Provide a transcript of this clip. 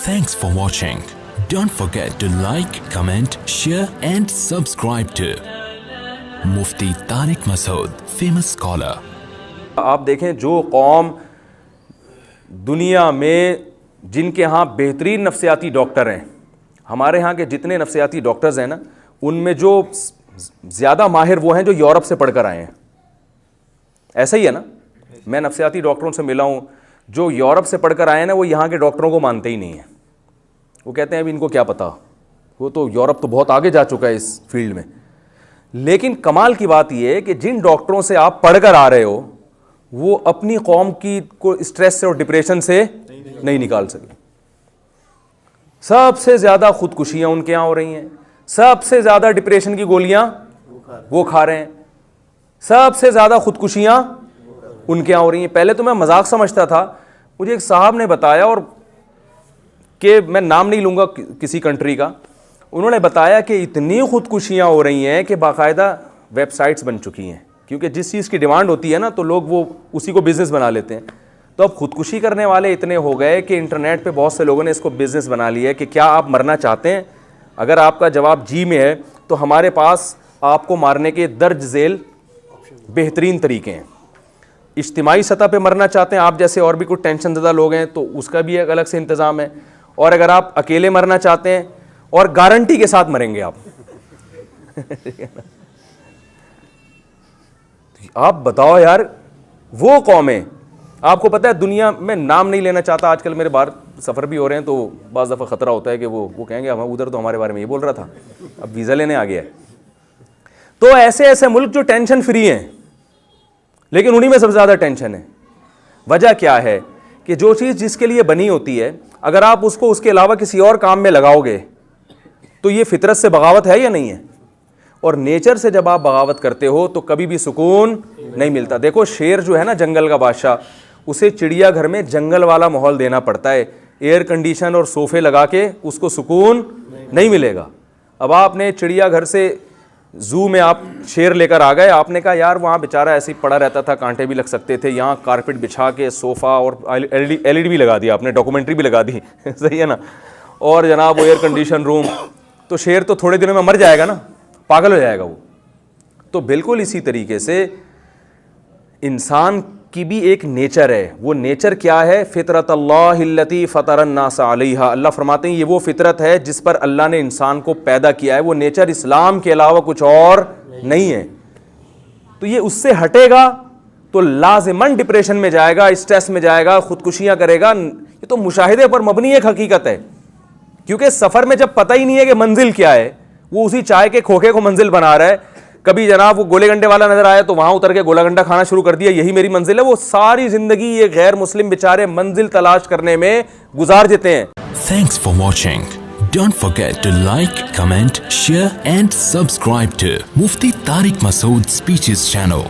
Thanks for watching. Don't forget to like, comment, share and subscribe to Mufti Tariq Masood, famous scholar. آپ دیکھیں جو قوم دنیا میں جن کے ہاں بہترین نفسیاتی ڈاکٹر ہیں، ہمارے ہاں کے جتنے نفسیاتی ڈاکٹرز ہیں نا، ان میں جو زیادہ ماہر وہ ہیں جو یورپ سے پڑھ کر آئے ہیں. ایسا ہی ہے نا، میں نفسیاتی ڈاکٹروں سے ملا ہوں جو یورپ سے پڑھ کر آئے ہیں نا، وہ یہاں کے ڈاکٹروں کو مانتے ہی نہیں ہیں. وہ کہتے ہیں ابھی ان کو کیا پتا، وہ تو یورپ تو بہت آگے جا چکا ہے اس فیلڈ میں. لیکن کمال کی بات یہ ہے کہ جن ڈاکٹروں سے آپ پڑھ کر آ رہے ہو وہ اپنی قوم کی کو اسٹریس سے اور ڈپریشن سے نہیں نکال سکے. سب سے زیادہ خودکشیاں ان کے یہاں ہو رہی ہیں، سب سے زیادہ ڈپریشن کی گولیاں وہ کھا رہے ہیں، سب سے زیادہ خودکشیاں ان کے یہاں ہو رہی ہیں. پہلے تو میں مذاق سمجھتا تھا، مجھے ایک صاحب نے بتایا، اور کہ میں نام نہیں لوں گا کسی کنٹری کا، انہوں نے بتایا کہ اتنی خودکشیاں ہو رہی ہیں کہ باقاعدہ ویب سائٹس بن چکی ہیں، کیونکہ جس چیز کی ڈیمانڈ ہوتی ہے نا تو لوگ وہ اسی کو بزنس بنا لیتے ہیں. تو اب خودکشی کرنے والے اتنے ہو گئے کہ انٹرنیٹ پہ بہت سے لوگوں نے اس کو بزنس بنا لیا ہے کہ کیا آپ مرنا چاہتے ہیں؟ اگر آپ کا جواب جی میں ہے تو ہمارے پاس آپ کو مارنے کے درج ذیل بہترین طریقے ہیں. اجتماعی سطح پہ مرنا چاہتے ہیں آپ جیسے اور بھی کچھ ٹینشن زدہ لوگ ہیں تو اس کا بھی ایک الگ سے انتظام ہے. اور اگر آپ اکیلے مرنا چاہتے ہیں اور گارنٹی کے ساتھ مریں گے آپ بتاؤ یار. وہ قومیں آپ کو پتہ ہے دنیا میں نام نہیں لینا چاہتا، آج کل میرے باہر سفر بھی ہو رہے ہیں تو بعض دفعہ خطرہ ہوتا ہے کہ وہ کہیں گے ادھر تو ہمارے بارے میں یہ بول رہا تھا، اب ویزا لینے آ گیا ہے. تو ایسے ایسے ملک جو ٹینشن فری ہیں لیکن انہی میں سب سے زیادہ ٹینشن ہے. وجہ کیا ہے کہ جو چیز جس کے لیے بنی ہوتی ہے اگر آپ اس کو اس کے علاوہ کسی اور کام میں لگاؤ گے تو یہ فطرت سے بغاوت ہے یا نہیں ہے؟ اور نیچر سے جب آپ بغاوت کرتے ہو تو کبھی بھی سکون نہیں ملتا. دیکھو شیر جو ہے نا جنگل کا بادشاہ، اسے چڑیا گھر میں جنگل والا ماحول دینا پڑتا ہے، ایئر کنڈیشن اور صوفے لگا کے اس کو سکون نہیں ملے گا. اب آپ نے چڑیا گھر سے زو میں آپ شیر لے کر آ گئے، آپ نے کہا یار وہاں بیچارہ ایسے ہی پڑا رہتا تھا، کانٹے بھی لگ سکتے تھے، یہاں کارپٹ بچھا کے صوفہ اور ایل ای ڈی بھی لگا دیا آپ نے، ڈاکومنٹری بھی لگا دی صحیح ہے نا، اور جناب وہ ایئر کنڈیشن روم، تو شیر تو تھوڑے دنوں میں مر جائے گا نا، پاگل ہو جائے گا وہ. تو بالکل اسی طریقے سے انسان کی بھی ایک نیچر ہے. وہ نیچر کیا ہے؟ فطرت اللہ التی فطر الناس علیہا. اللہ فرماتے ہیں یہ وہ فطرت ہے جس پر اللہ نے انسان کو پیدا کیا ہے. وہ نیچر اسلام کے علاوہ کچھ اور نہیں ہے. تو یہ اس سے ہٹے گا تو لازماً ڈپریشن میں جائے گا، اسٹریس میں جائے گا، خودکشیاں کرے گا. یہ تو مشاہدے پر مبنی ایک حقیقت ہے، کیونکہ سفر میں جب پتہ ہی نہیں ہے کہ منزل کیا ہے، وہ اسی چائے کے کھوکے کو منزل بنا رہا ہے. کبھی جناب وہ گولے گنڈے والا نظر آیا تو وہاں اتر کے گولا گنڈا کھانا شروع کر دیا، یہی میری منزل ہے. وہ ساری زندگی یہ غیر مسلم بیچارے منزل تلاش کرنے میں گزار دیتے ہیں. Thanks for watching. Don't forget to like, comment, share and subscribe to Mufti Tariq Masood Speeches channel.